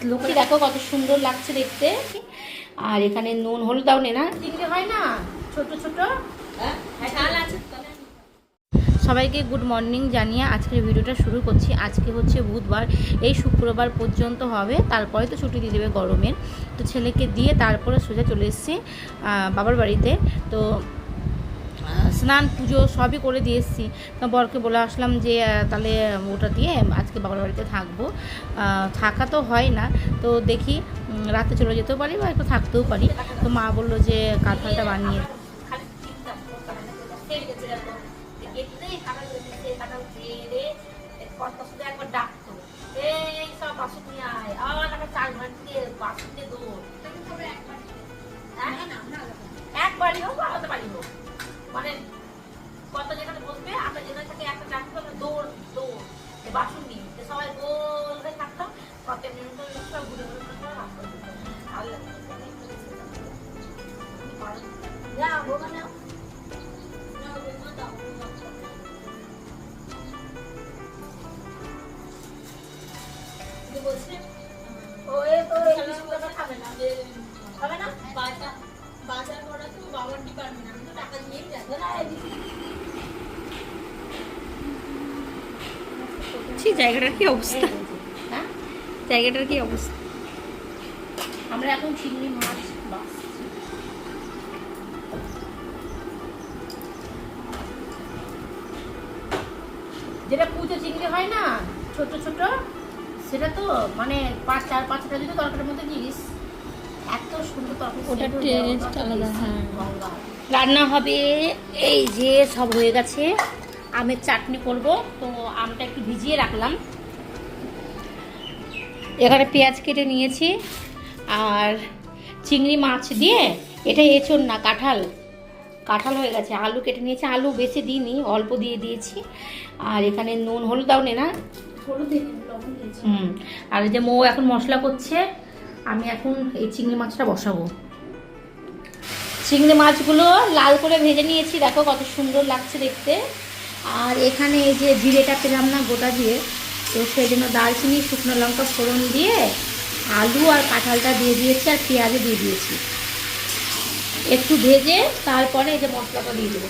লুকি দেখো কত সুন্দর লাগছে দেখতে। আর এখানে নুন হলুদ দাও না চিংড়ি হয় না ছোট ছোট। সবাইকে গুড মর্নিং জানিয়ে আজকের ভিডিওটা শুরু করছি। আজকে হচ্ছে বুধবার, এই শুক্রবার পর্যন্ত হবে, তারপরে তো ছুটি দিয়ে দেবে গরমের। তো ছেলেকে দিয়ে তারপরে সোজা চলে এসেছি বাবার বাড়িতে। তো স্নান পুজো সবই করে দিয়ে এসেছি। তো বরকে বলে আসলাম যে তাহলে ওটা দিয়ে আজকে বাবার বাড়িতে থাকবো। থাকা তো হয় না, তো দেখি রাতে চলে যেতেও পারি বা একটু থাকতেও পারি। তো মা বললো যে কাঁঠালটা বানিয়ে একবারই হোক আলাদা বাড়ি হোক, মানে কত যেখানে বসবে আমরা যেখানে থাকি একটা ডাক্তার দৌড় দৌড় বাসন নিয়ে সবাই গোল হয়ে থাকতাম। কত মিনিট সব ঘুরে ঘুরে খাবে না বাজার করা তো বাবার ডিপার্টমেন্ট, আমি তো টাকা দিয়েই যাবো না। জায়গাটার কি অবস্থা, হ্যাঁ জায়গাটার কি অবস্থা। আমরা এখন চিংড়ি মাছ বাছছি। যেটা পুজো চিংড়ি হয় না ছোট ছোট, সেটা তো মানে 4-5টা যদি তরকারির মধ্যে দিস এত সুন্দর তরকারি, ওটা টেস্ট আলাদা। হ্যাঁ রান্না হবে, এই যে সব হয়ে গেছে। আমের চাটনি করব, তো আমটা একটু ভিজিয়ে রাখলাম। এখানে পেঁয়াজ কেটে নিয়েছি আর চিংড়ি মাছ দিয়ে, এটা এঁচোড় না কাঁঠাল, কাঁঠাল হয়ে গেছে। আলু কেটে নিয়েছি, আলু বেশি দিইনি, অল্প দিয়ে দিয়েছি। আর এখানে নুন হলুদ দাও না হলুদ লবণ দিয়েছি। আর এই যে মৌ এখন মশলা করছে, আমি এখন এই চিংড়ি মাছটা বসাবো। চিংড়ি মাছগুলো লাল করে ভেজে নিয়েছি, দেখো কত সুন্দর লাগছে দেখতে। আর এখানে এই যে জিরেটা পেলাম না গোটা দিয়ে, তো সেই জন্য দারচিনি শুকনো লঙ্কা ফোড়ন দিয়ে আলু আর কাঁঠালটা দিয়ে দিয়েছি আর পেঁয়াজও দিয়ে দিয়েছি। একটু ভেজে তারপরে এই যে মশলাটা দিয়ে দেবো।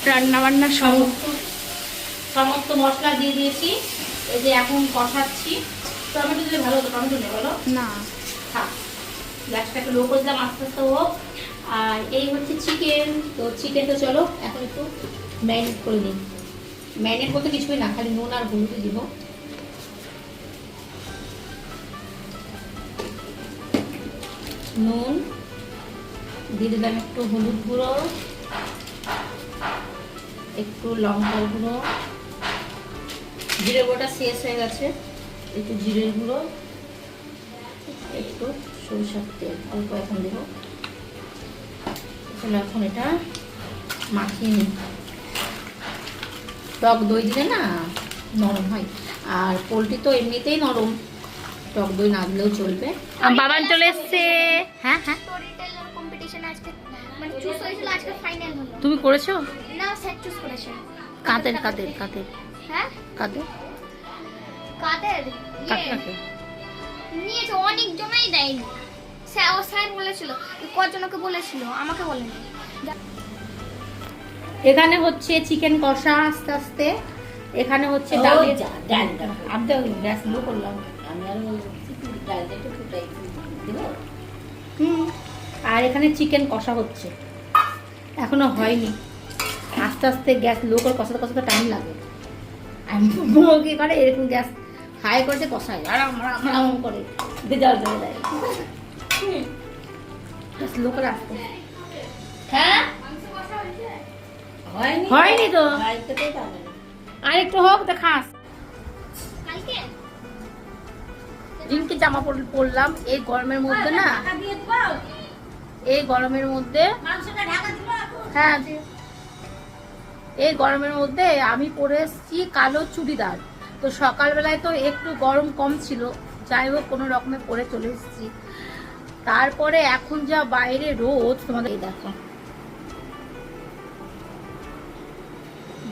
রান্না বান্না সমস্ত মশলা দিয়ে দিয়েছি। এই যে এখন কষাচ্ছি। টমেটো দিলে ভালো হতো, টমেটো নেই বলো না, থাক গ্যাসটা একটু লো করে দিলাম, আস্তে আস্তে হোক। আর এই হচ্ছে চিকেন, তো চিকেনটা চলো এখন একটু ম্যারিনেট করে নিই। ম্যারিনেট করতে কিছুই না, খালি নুন আর হলুদ দিব। নুন দিয়ে দিলাম, একটু হলুদ গুঁড়ো, একটু লঙ্কার গুঁড়ো, জিরে গুঁড়োটা শেষ হয়ে গেছে, একটু জিরের গুঁড়ো, একটু সরিষার তেল অল্প এখন দেবো। তাহলে এখন এটা মাখিয়ে নিই। টক দই দিলে না নরম হয়, আর পোলট্রি তো এমনিতেই নরম, টক দই না দিলেও চলবে। বাবান চলে এসছে। হ্যাঁ হ্যাঁ তুমি করেছো না? সেট চুজ করেছো? কাদের কাদের কাদের? হ্যাঁ কাদের কাদের কাকে নিয়েছো? অনেক জনই দেয়নি, স্যার বলেছিল, কতজনকে বলেছিল, আমাকে বলেনি। এখানে হচ্ছে চিকেন কষা আস্তে আস্তে, এখানে হচ্ছে ডালের আমি গ্যাস লো করলাম। আর এখানে চিকেন কষা হচ্ছে, এখনো হয়নি, আস্তে আস্তে গ্যাস লো করে কষাতে কষাতে টাইম লাগে। আমি কি করে এরকম গ্যাস হাই করে কষাই আর আমার করে জল জলে দেয়, গ্যাস লো করে আসতে। হ্যাঁ হয়নি তো, আর একটু হোক দেখাস। রিঙ্কি জামা পরলাম এই গরমের মধ্যে না, এই গরমের মধ্যে। হ্যাঁ এই গরমের মধ্যে আমি পরে এসেছি কালো চুড়িদার। তো সকালবেলায় তো একটু গরম কম ছিল, যাই হোক কোনো রকমে পরে চলে এসেছি। তারপরে এখন যা বাইরে রোদ, তোমাদের দেখো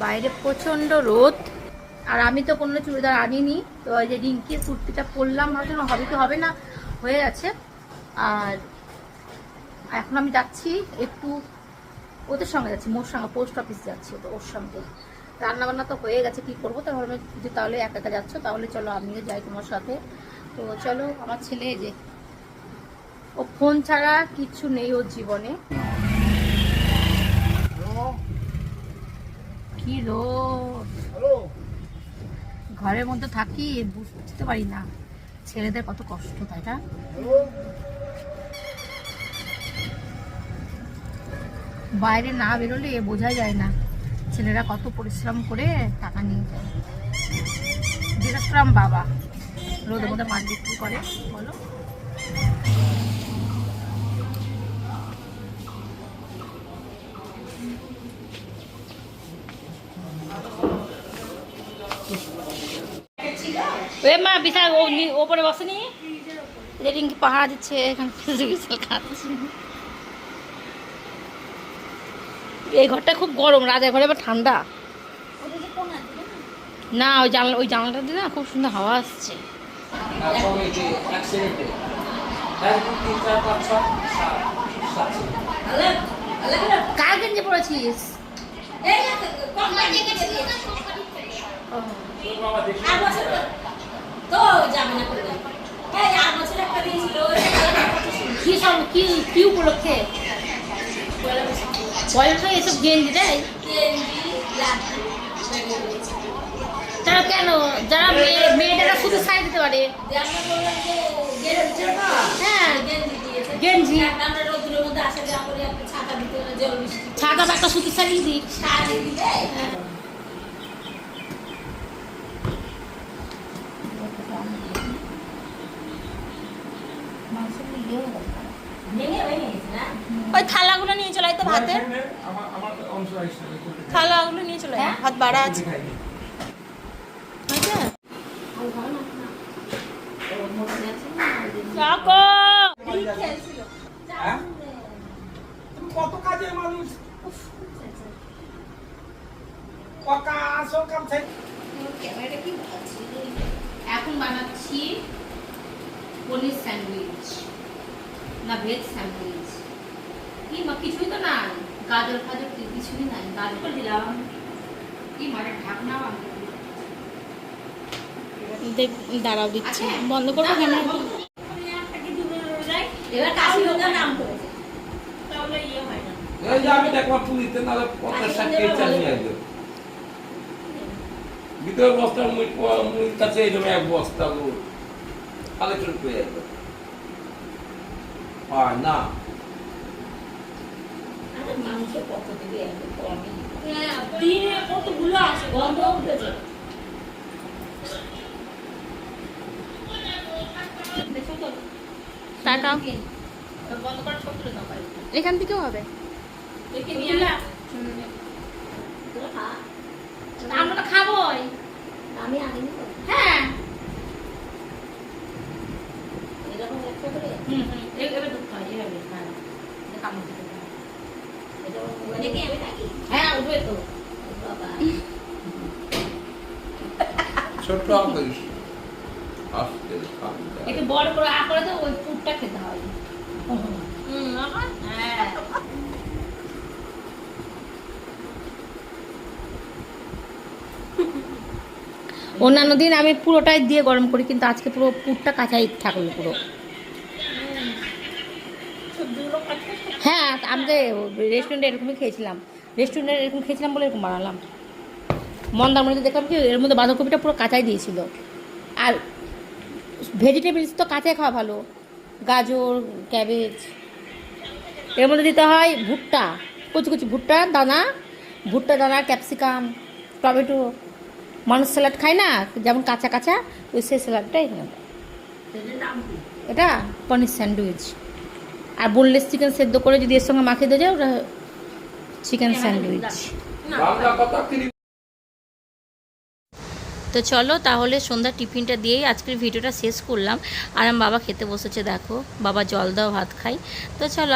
বাইরে প্রচন্ড রোদ। আর আমি তো কোনো চুড়িদার আনিনি, তো এই যে রিঙ্কির কুর্তিটা পরলাম, ভাবছিলাম হবে কি হবে না, হয়ে গেছে। আর এখন আমি যাচ্ছি একটু ওদের সঙ্গে, যাচ্ছি মোর সঙ্গে, পোস্ট অফিস যাচ্ছি, তো ওর সঙ্গে। রান্নাবান্না তো হয়ে গেছে, কি করবো, তো ভাবলাম যে তাহলে একা একা যাচ্ছ, তাহলে চলো আমিও যাই তোমার সাথে। তো চলো, আমার ছেলে যে ও ফোন ছাড়া কিচ্ছু নেই ওর জীবনে। কি রোদ, ঘরের মধ্যে থাকি বুঝতে পারি না ছেলেদের কত কষ্ট, তাই না? বাইরে না বেরোলে বোঝা যায় না ছেলেরা কত পরিশ্রম করে টাকা নিয়ে যায়। বিরাটরাম বাবা রোদের মধ্যে মাছ বিক্রি করে, বলো। মা বিশাল ওপরে বসেনি, রিঙ্কি পাহাড় দিচ্ছে, এখানে বিশাল খাচ্ছে। এই ঘরটা খুব গরম, রাজার ঘরে আবার ঠান্ডা না। ওই জানলাটা দিয়ে না খুব সুন্দর হাওয়া আসছে। কার গেঞ্জি পড়েছিস? কি উপলক্ষে পয়সা এসব গেঞ্জি দেয়? তারা কেন, যারা মেয়েটা শুধু শাড়ি দিতে পারে, হ্যাঁ গেঞ্জি, ছাতা বা একটা সুতির শাড়ি দিই। ওই থালাগুলো নিয়ে চলে তো, ভাতের থালাগুলো নিয়ে চলে, ভাত বাড়া আছে। কত কাজের মানুষ, এখন বানাচ্ছি পনির স্যান্ডউইচ, না ভেজ স্যান্ডউইচ। কি মা, কিছুই তো নাই, গাজর ফাজর কিছুই নাই, গাজর দিলাম কি মারে ঢাকনা দাঁড়াও দিচ্ছি, বন্ধ করবো ক্যামেরা। এবার কাশি লোকের নাম করেছে, তাহলে ইয়ে হয় না। এই যে আমি দেখলাম পুলিশে নালে 50-60 কেজি চাল নিয়ে আসবে ভিতরে বস্তা, মুই কাছে এই এক বস্তা কালেকশন করে যাবে। আর না মাংস কত দিবে, দিনে কতগুলো আছে, গন্ধ উঠেছে। টাটা, বন্ধ করা ছোট না পাই, এখান থেকেও হবে। দেখে নিয়ে না, আমরা তো খাবোই, আমি আনিনি তো। হ্যাঁ এরকম একটা করে, এভাবে দুধ খাই, এভাবে। হ্যাঁ এটা কামড় দিতে হয়, এটা দেখে আমি নাকি, হ্যাঁ উঠবে তো বাবা। ছোট করিস, আস্তে আস্তে একটু বড় করে করে তো ওই পুরটা খেতে হয়। হ্যাঁ অন্যান্য দিন আমি পুরোটাই দিয়ে গরম করি, কিন্তু আজকে পুরো পুরটা কাঁচাই থাকলো পুরো। হ্যাঁ আমি তো রেস্টুরেন্টে এরকমই খেয়েছিলাম, রেস্টুরেন্টে এরকম খেয়েছিলাম বলে এরকম বানালাম। মন্দারমণিতে দেখলাম কি এর মধ্যে বাঁধাকপিটা পুরো কাঁচাই দিয়েছিল। আর ভেজিটেবলস তো কাঁচাই খাওয়া ভালো, গাজর, ক্যাবেজ। এর মধ্যে দিতে হয় ভুট্টা, কুচি কুচি ভুট্টা দানা, ক্যাপসিকাম, টমেটো। মানুষ স্যালাড খায় না যেমন কাঁচা কাঁচা, ওই সেই স্যালাডটা এখানে। এটা পনির স্যান্ডউইচ। আর বোনলেস চিকেন সেদ্ধ করে যদি এর সঙ্গে মাখিয়ে দিয়ে যায়, ওটা চিকেন স্যান্ডউইচ। বাংলা কথা কি তো চলো তাহলে সন্ধ্যা টিফিনটা দিয়েই আজকের ভিডিওটা শেষ করলাম। আর আমার বাবা খেতে বসেছে, দেখো বাবা জল দাও ভাত খাই। তো চলো